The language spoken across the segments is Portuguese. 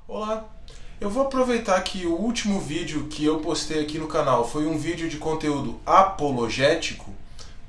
Olá! Eu vou aproveitar que o último vídeo que eu postei aqui no canal foi um vídeo de conteúdo apologético.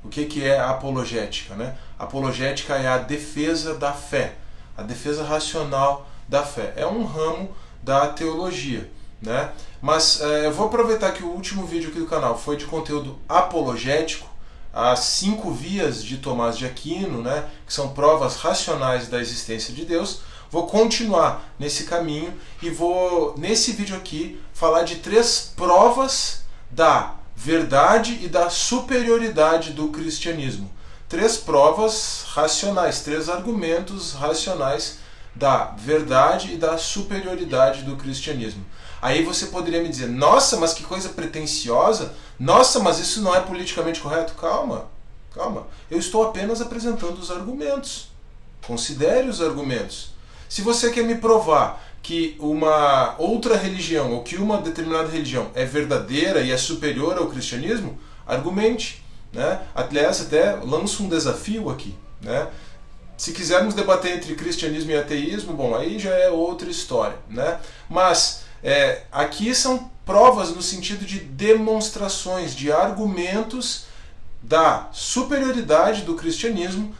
O que é apologética, né? Apologética é a defesa da fé, a defesa racional da fé. É um ramo da teologia, né? Mas eu vou aproveitar que o último vídeo aqui do canal foi de conteúdo apologético, as 5 vias de Tomás de Aquino, né? Que são provas racionais da existência de Deus. Vou continuar nesse caminho e vou, nesse vídeo aqui, falar de 3 provas da verdade e da superioridade do cristianismo. 3 provas racionais, 3 argumentos racionais da verdade e da superioridade do cristianismo. Aí você poderia me dizer, nossa, mas que coisa pretensiosa, nossa, mas isso não é politicamente correto. Calma, calma, eu estou apenas apresentando os argumentos. Considere os argumentos. Se você quer me provar que uma outra religião ou que uma determinada religião é verdadeira e é superior ao cristianismo, argumente, né? Aliás, até lanço um desafio aqui, né? Se quisermos debater entre cristianismo e ateísmo, bom, aí já é outra história, né? Mas aqui são provas no sentido de demonstrações, de argumentos da superioridade do cristianismo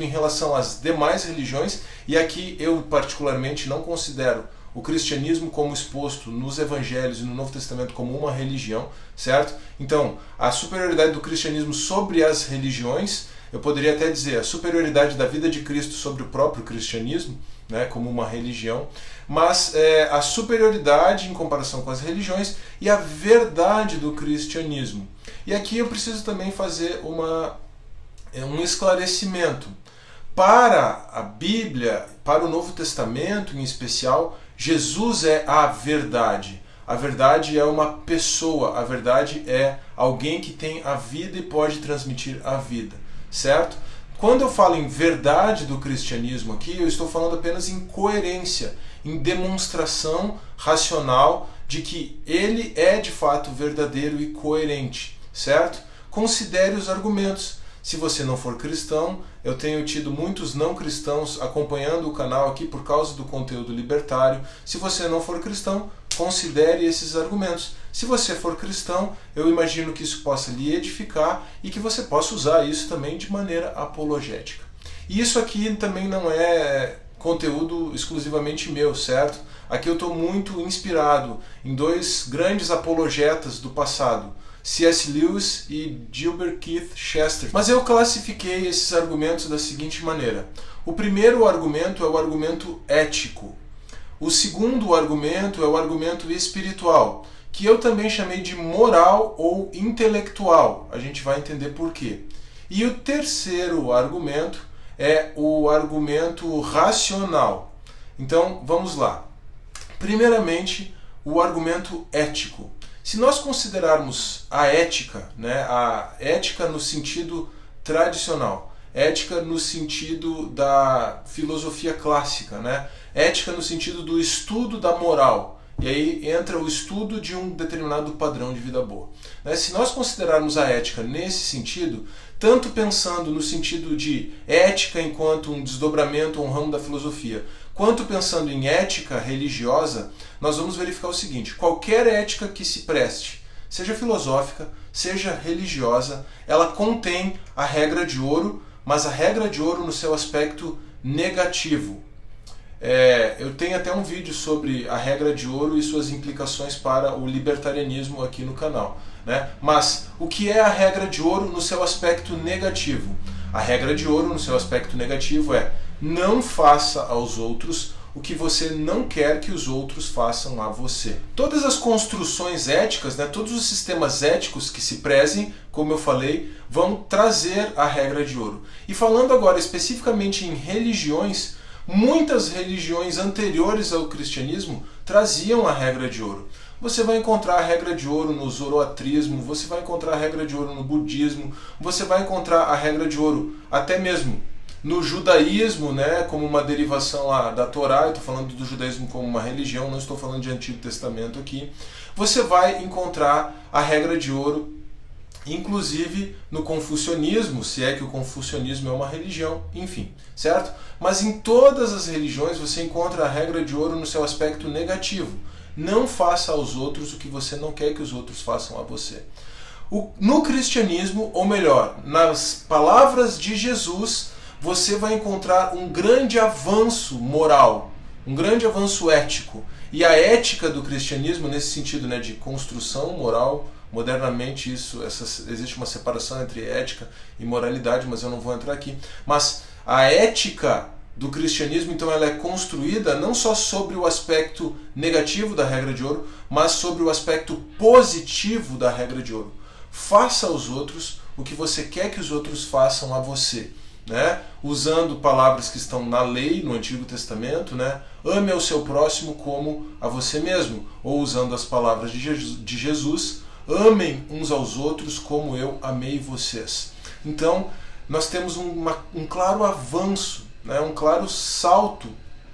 em relação às demais religiões, e aqui eu particularmente não considero o cristianismo como exposto nos evangelhos e no Novo Testamento como uma religião, certo? Então, a superioridade do cristianismo sobre as religiões, eu poderia até dizer a superioridade da vida de Cristo sobre o próprio cristianismo, né, como uma religião, mas a superioridade em comparação com as religiões e a verdade do cristianismo. E aqui eu preciso também fazer um esclarecimento. Para a Bíblia, para o Novo Testamento em especial, Jesus é a verdade. A verdade é uma pessoa, a verdade é alguém que tem a vida e pode transmitir a vida, certo? Quando eu falo em verdade do cristianismo aqui, eu estou falando apenas em coerência, em demonstração racional de que ele é de fato verdadeiro e coerente, certo? Considere os argumentos. Se você não for cristão, eu tenho tido muitos não cristãos acompanhando o canal aqui por causa do conteúdo libertário. Se você não for cristão, considere esses argumentos. Se você for cristão, eu imagino que isso possa lhe edificar e que você possa usar isso também de maneira apologética. E isso aqui também não é conteúdo exclusivamente meu, certo? Aqui eu estou muito inspirado em 2 grandes apologetas do passado, C.S. Lewis e Gilbert Keith Chesterton. Mas eu classifiquei esses argumentos da seguinte maneira. O primeiro argumento é o argumento ético. O segundo argumento é o argumento espiritual, que eu também chamei de moral ou intelectual. A gente vai entender por quê. E o terceiro argumento é o argumento racional. Então, vamos lá. Primeiramente, o argumento ético. Se nós considerarmos a ética, né, a ética no sentido tradicional, ética no sentido da filosofia clássica, né, ética no sentido do estudo da moral, e aí entra o estudo de um determinado padrão de vida boa. Se nós considerarmos a ética nesse sentido, tanto pensando no sentido de ética enquanto um desdobramento ou um ramo da filosofia, quanto pensando em ética religiosa, nós vamos verificar o seguinte: qualquer ética que se preste, seja filosófica, seja religiosa, ela contém a regra de ouro, mas a regra de ouro no seu aspecto negativo. Eu tenho até um vídeo sobre a regra de ouro e suas implicações para o libertarianismo aqui no canal, né? Mas o que é a regra de ouro no seu aspecto negativo? A regra de ouro no seu aspecto negativo é: não faça aos outros o que você não quer que os outros façam a você. Todas as construções éticas, né, todos os sistemas éticos que se prezem, como eu falei, vão trazer a regra de ouro. E falando agora especificamente em religiões, muitas religiões anteriores ao cristianismo traziam a regra de ouro. Você vai encontrar a regra de ouro no zoroatrismo, você vai encontrar a regra de ouro no budismo, você vai encontrar a regra de ouro até mesmo no judaísmo, né, como uma derivação lá da Torá. Eu estou falando do judaísmo como uma religião, não estou falando de Antigo Testamento aqui. Você vai encontrar a regra de ouro inclusive no confucionismo, se é que o confucionismo é uma religião, enfim, certo? Mas em todas as religiões você encontra a regra de ouro no seu aspecto negativo. Não faça aos outros o que você não quer que os outros façam a você. No cristianismo, ou melhor, nas palavras de Jesus, você vai encontrar um grande avanço moral, um grande avanço ético. E a ética do cristianismo, nesse sentido, né, de construção moral, modernamente existe uma separação entre ética e moralidade, mas eu não vou entrar aqui. Mas a ética do cristianismo, então, ela é construída não só sobre o aspecto negativo da regra de ouro, mas sobre o aspecto positivo da regra de ouro. Faça aos outros o que você quer que os outros façam a você, né? Usando palavras que estão na lei, no Antigo Testamento, né? Ame ao seu próximo como a você mesmo. Ou usando as palavras de Jesus, amem uns aos outros como eu amei vocês. Então, nós temos um claro avanço, né? Um claro salto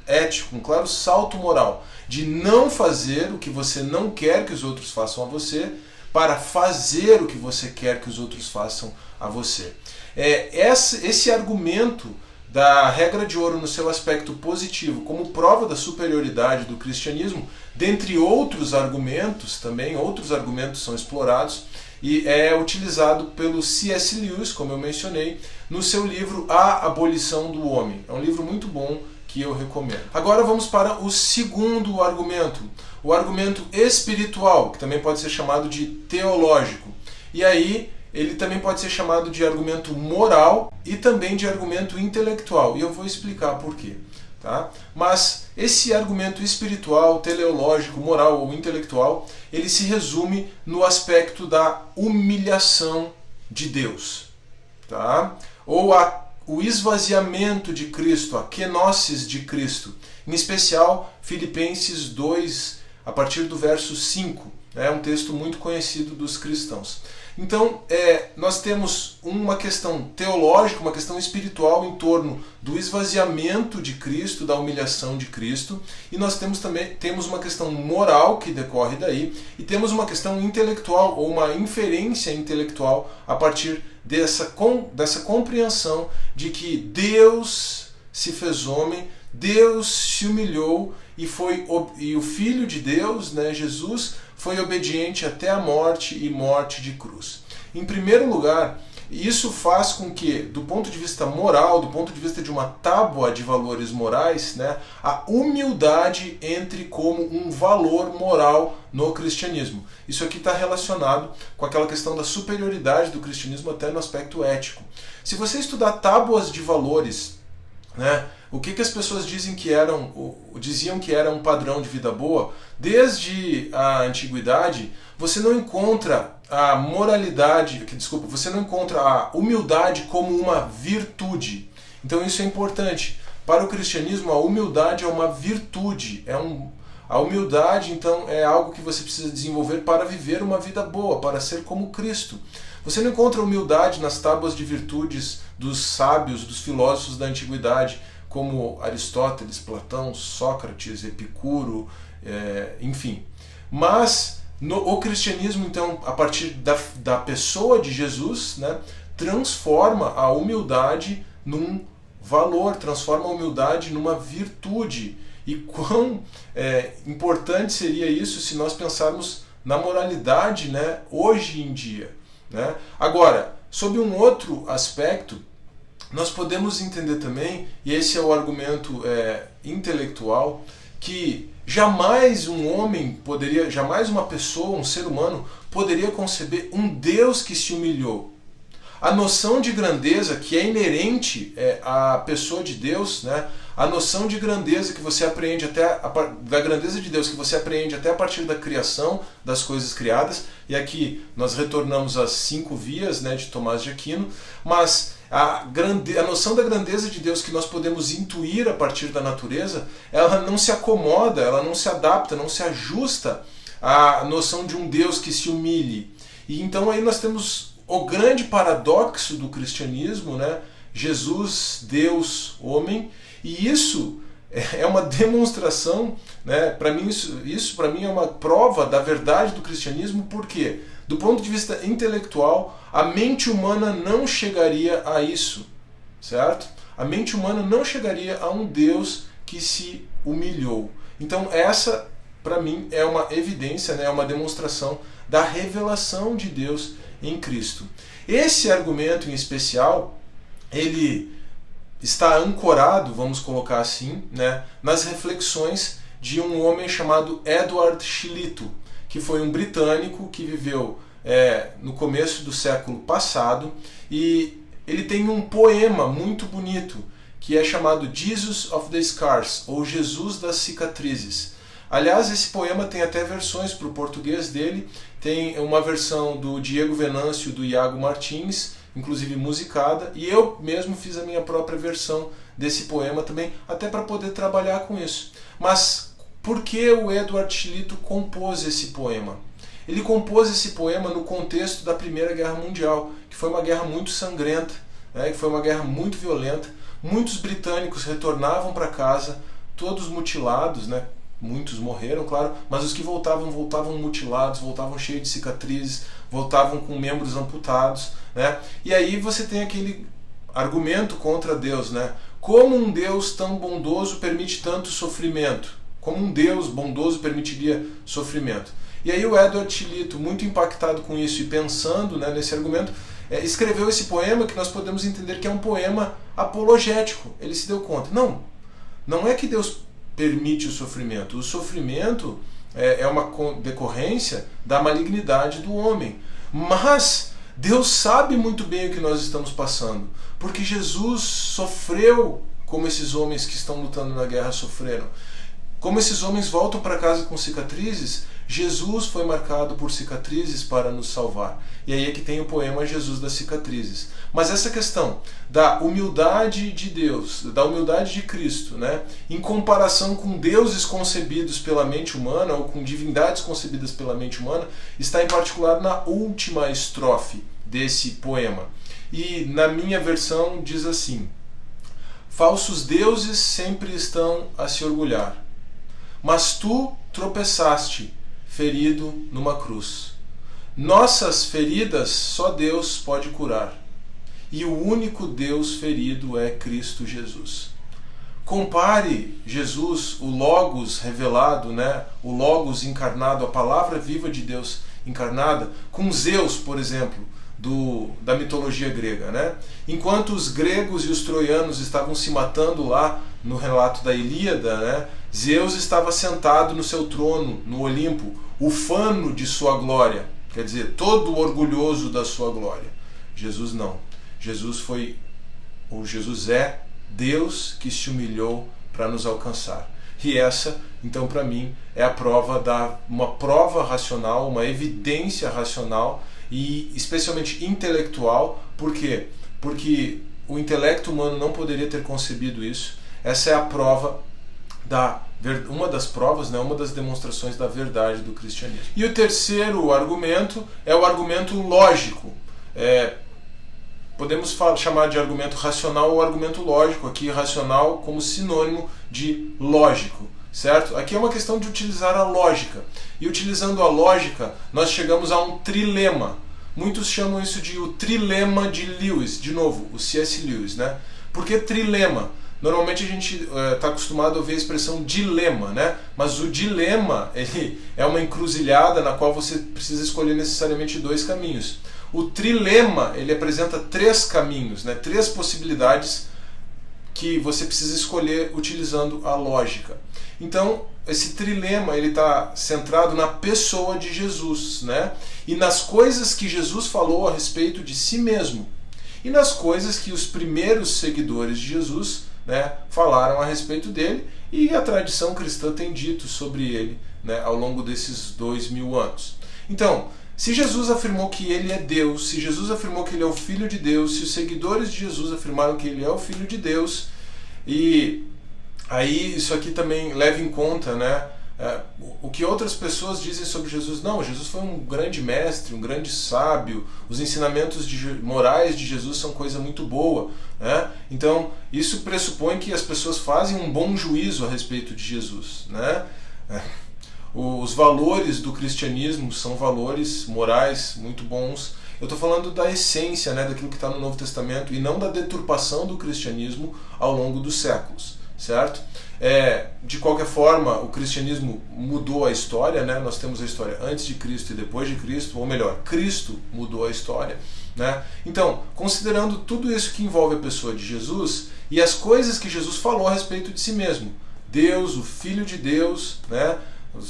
ético, um claro salto moral, de não fazer o que você não quer que os outros façam a você, para fazer o que você quer que os outros façam a você. Esse argumento da regra de ouro no seu aspecto positivo, como prova da superioridade do cristianismo, dentre outros argumentos também, outros argumentos são explorados, e é utilizado pelo C.S. Lewis, como eu mencionei, no seu livro A Abolição do Homem. É um livro muito bom que eu recomendo. Agora vamos para o segundo argumento, o argumento espiritual, que também pode ser chamado de teológico. E aí ele também pode ser chamado de argumento moral e também de argumento intelectual. E eu vou explicar por quê. Tá? Mas esse argumento espiritual, teleológico, moral ou intelectual, ele se resume no aspecto da humilhação de Deus. Tá? Ou o esvaziamento de Cristo, a kenosis de Cristo. Em especial, Filipenses 2, a partir do verso 5. É um texto muito conhecido dos cristãos. Então, nós temos uma questão teológica, uma questão espiritual em torno do esvaziamento de Cristo, da humilhação de Cristo, e nós temos uma questão moral que decorre daí, e temos uma questão intelectual, ou uma inferência intelectual a partir dessa compreensão de que Deus se fez homem, Deus se humilhou e o Filho de Deus, né, Jesus, foi obediente até a morte e morte de cruz. Em primeiro lugar, isso faz com que, do ponto de vista moral, do ponto de vista de uma tábua de valores morais, né, a humildade entre como um valor moral no cristianismo. Isso aqui está relacionado com aquela questão da superioridade do cristianismo até no aspecto ético. Se você estudar tábuas de valores, né, o que as pessoas diziam que era um padrão de vida boa, desde a antiguidade, você não encontra a você não encontra a humildade como uma virtude. Então isso é importante. Para o cristianismo, a humildade é uma virtude. A humildade, então, é algo que você precisa desenvolver para viver uma vida boa, para ser como Cristo. Você não encontra humildade nas tábuas de virtudes dos sábios, dos filósofos da antiguidade, como Aristóteles, Platão, Sócrates, Epicuro, enfim. Mas o cristianismo, então, a partir da pessoa de Jesus, né, transforma a humildade num valor, transforma a humildade numa virtude. E quão importante seria isso se nós pensarmos na moralidade, né, hoje em dia. Né? Agora, sob um outro aspecto, nós podemos entender também, e esse é o argumento intelectual, que jamais jamais uma pessoa, um ser humano, poderia conceber um Deus que se humilhou. A noção de grandeza que é inerente à pessoa de Deus, né? A noção de grandeza que você aprende da grandeza de Deus que você aprende até a partir da criação das coisas criadas, e aqui nós retornamos às 5 vias, né, de Tomás de Aquino, mas a noção da grandeza de Deus que nós podemos intuir a partir da natureza, ela não se acomoda, ela não se adapta, não se ajusta à noção de um Deus que se humilhe. E então aí nós temos o grande paradoxo do cristianismo, né? Jesus, Deus, homem, e isso é uma demonstração, né? Para mim isso para mim é uma prova da verdade do cristianismo, porque Do ponto de vista intelectual, a mente humana não chegaria a isso, certo? A mente humana não chegaria a um Deus que se humilhou. Então essa, para mim, é uma evidência, né, é uma demonstração da revelação de Deus em Cristo. Esse argumento em especial, ele está ancorado, vamos colocar assim, né, nas reflexões de um homem chamado Edward Shillito, que foi um britânico que viveu no começo do século passado, e ele tem um poema muito bonito que é chamado Jesus of the Scars, ou Jesus das Cicatrizes. Aliás, esse poema tem até versões para o português dele, tem uma versão do Diego Venâncio e do Iago Martins, inclusive musicada, e eu mesmo fiz a minha própria versão desse poema também, até para poder trabalhar com isso. Mas por que o Edward Shillito compôs esse poema? Ele compôs esse poema no contexto da Primeira Guerra Mundial, que foi uma guerra muito sangrenta, né, que foi uma guerra muito violenta. Muitos britânicos retornavam para casa, todos mutilados, né? Muitos morreram, claro, mas os que voltavam mutilados, voltavam cheios de cicatrizes, voltavam com membros amputados, né? E aí você tem aquele argumento contra Deus, né? Como um Deus tão bondoso permite tanto sofrimento? Como um Deus bondoso permitiria sofrimento? E aí o Edward Shillito, muito impactado com isso e pensando, né, nesse argumento, escreveu esse poema que nós podemos entender que é um poema apologético. Ele se deu conta. Não é que Deus permite o sofrimento. O sofrimento é uma decorrência da malignidade do homem. Mas Deus sabe muito bem o que nós estamos passando, porque Jesus sofreu como esses homens que estão lutando na guerra sofreram. Como esses homens voltam para casa com cicatrizes, Jesus foi marcado por cicatrizes para nos salvar. E aí é que tem o poema Jesus das Cicatrizes. Mas essa questão da humildade de Deus, da humildade de Cristo, né, em comparação com deuses concebidos pela mente humana, ou com divindades concebidas pela mente humana, está em particular na última estrofe desse poema. E na minha versão diz assim: falsos deuses sempre estão a se orgulhar, mas tu tropeçaste, ferido numa cruz. Nossas feridas só Deus pode curar, e o único Deus ferido é Cristo Jesus. Compare Jesus, o Logos revelado, né? O Logos encarnado, a palavra viva de Deus encarnada, com Zeus, por exemplo, da mitologia grega, né? Enquanto os gregos e os troianos estavam se matando lá no relato da Ilíada, né? Zeus estava sentado no seu trono, no Olimpo, ufano de sua glória, quer dizer, todo orgulhoso da sua glória. Jesus não. Jesus é Deus que se humilhou para nos alcançar. E essa, então, para mim, é a prova uma prova racional, uma evidência racional e especialmente intelectual. Por quê? Porque o intelecto humano não poderia ter concebido isso. Essa é a prova uma das provas, né, uma das demonstrações da verdade do cristianismo. E o terceiro argumento é o argumento lógico. Podemos chamar de argumento racional ou argumento lógico, aqui racional como sinônimo de lógico, certo? Aqui é uma questão de utilizar a lógica. E utilizando a lógica, nós chegamos a um trilema. Muitos chamam isso de o trilema de Lewis, de novo, o C.S. Lewis, né? Por que trilema? Normalmente a gente está acostumado a ouvir a expressão dilema, né? Mas o dilema ele é uma encruzilhada na qual você precisa escolher necessariamente dois caminhos. O trilema ele apresenta três caminhos, né? Três possibilidades que você precisa escolher utilizando a lógica. Então, esse trilema ele está centrado na pessoa de Jesus, né? E nas coisas que Jesus falou a respeito de si mesmo. E nas coisas que os primeiros seguidores de Jesus, né, falaram a respeito dele, e a tradição cristã tem dito sobre ele, né, ao longo desses 2000 anos. Então, se Jesus afirmou que ele é Deus, se Jesus afirmou que ele é o Filho de Deus, se os seguidores de Jesus afirmaram que ele é o Filho de Deus, e aí isso aqui também leva em conta, né, o que outras pessoas dizem sobre Jesus. Não, Jesus foi um grande mestre, um grande sábio, os ensinamentos morais de Jesus são coisa muito boa, né? Então isso pressupõe que as pessoas fazem um bom juízo a respeito de Jesus, né? Os valores do cristianismo são valores morais muito bons. Eu estou falando da essência, né, daquilo que está no Novo Testamento e não da deturpação do cristianismo ao longo dos séculos, certo? De qualquer forma, o cristianismo mudou a história, né? Nós temos a história antes de Cristo e depois de Cristo, ou melhor, Cristo mudou a história, né? Então, considerando tudo isso que envolve a pessoa de Jesus e as coisas que Jesus falou a respeito de si mesmo, Deus, o Filho de Deus, né?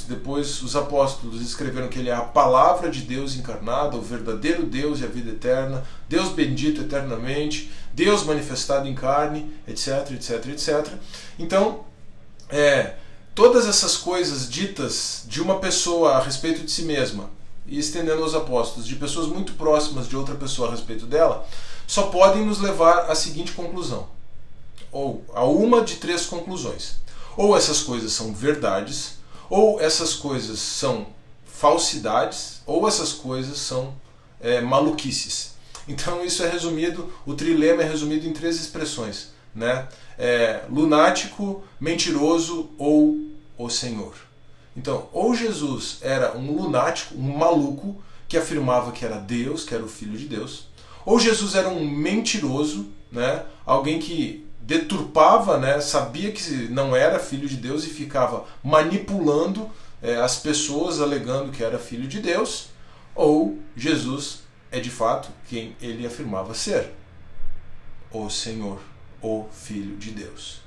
Depois os apóstolos escreveram que ele é a palavra de Deus encarnada, o verdadeiro Deus e a vida eterna, Deus bendito eternamente, Deus manifestado em carne, etc, etc, etc. Então, todas essas coisas ditas de uma pessoa a respeito de si mesma, e estendendo aos apóstolos, de pessoas muito próximas de outra pessoa a respeito dela, só podem nos levar à seguinte conclusão, ou a uma de três conclusões. Ou essas coisas são verdades, ou essas coisas são falsidades, ou essas coisas são maluquices. Então isso é resumido, o trilema é resumido em três expressões, né? Lunático, mentiroso ou o Senhor. Então, ou Jesus era um lunático, um maluco, que afirmava que era Deus, que era o Filho de Deus, ou Jesus era um mentiroso, né? Alguém que deturpava, né, sabia que não era filho de Deus e ficava manipulando as pessoas alegando que era filho de Deus, ou Jesus é de fato quem ele afirmava ser, o Senhor, o Filho de Deus.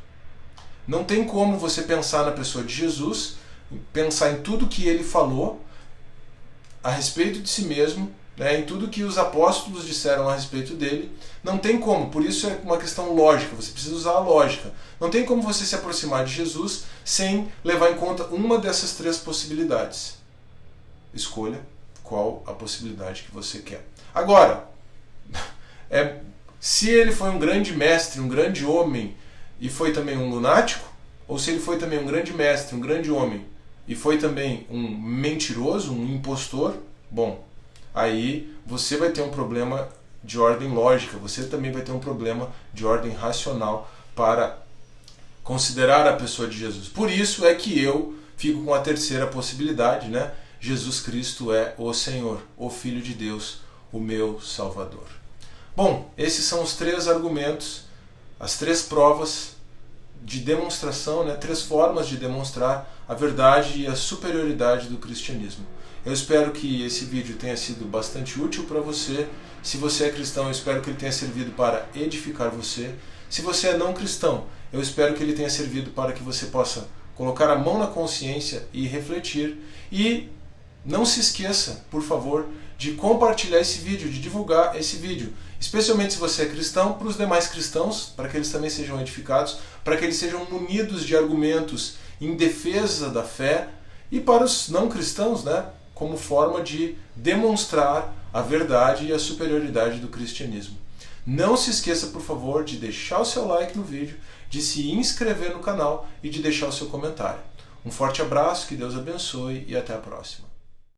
Não tem como você pensar na pessoa de Jesus, pensar em tudo que ele falou a respeito de si mesmo, em tudo que os apóstolos disseram a respeito dele. Não tem como, por isso é uma questão lógica, você precisa usar a lógica. Não tem como você se aproximar de Jesus sem levar em conta uma dessas três possibilidades. Escolha qual a possibilidade que você quer. Agora, se ele foi um grande mestre, um grande homem e foi também um lunático, ou se ele foi também um grande mestre, um grande homem e foi também um mentiroso, um impostor, bom, aí você vai ter um problema de ordem lógica, você também vai ter um problema de ordem racional para considerar a pessoa de Jesus. Por isso é que eu fico com a terceira possibilidade, né? Jesus Cristo é o Senhor, o Filho de Deus, o meu Salvador. Bom, esses são os três argumentos, as três provas de demonstração, né? Três formas de demonstrar a verdade e a superioridade do cristianismo. Eu espero que esse vídeo tenha sido bastante útil para você. Se você é cristão, eu espero que ele tenha servido para edificar você. Se você é não cristão, eu espero que ele tenha servido para que você possa colocar a mão na consciência e refletir. E não se esqueça, por favor, de compartilhar esse vídeo, de divulgar esse vídeo. Especialmente se você é cristão, para os demais cristãos, para que eles também sejam edificados, para que eles sejam munidos de argumentos em defesa da fé, e para os não cristãos, né, como forma de demonstrar a verdade e a superioridade do cristianismo. Não se esqueça, por favor, de deixar o seu like no vídeo, de se inscrever no canal e de deixar o seu comentário. Um forte abraço, que Deus abençoe e até a próxima.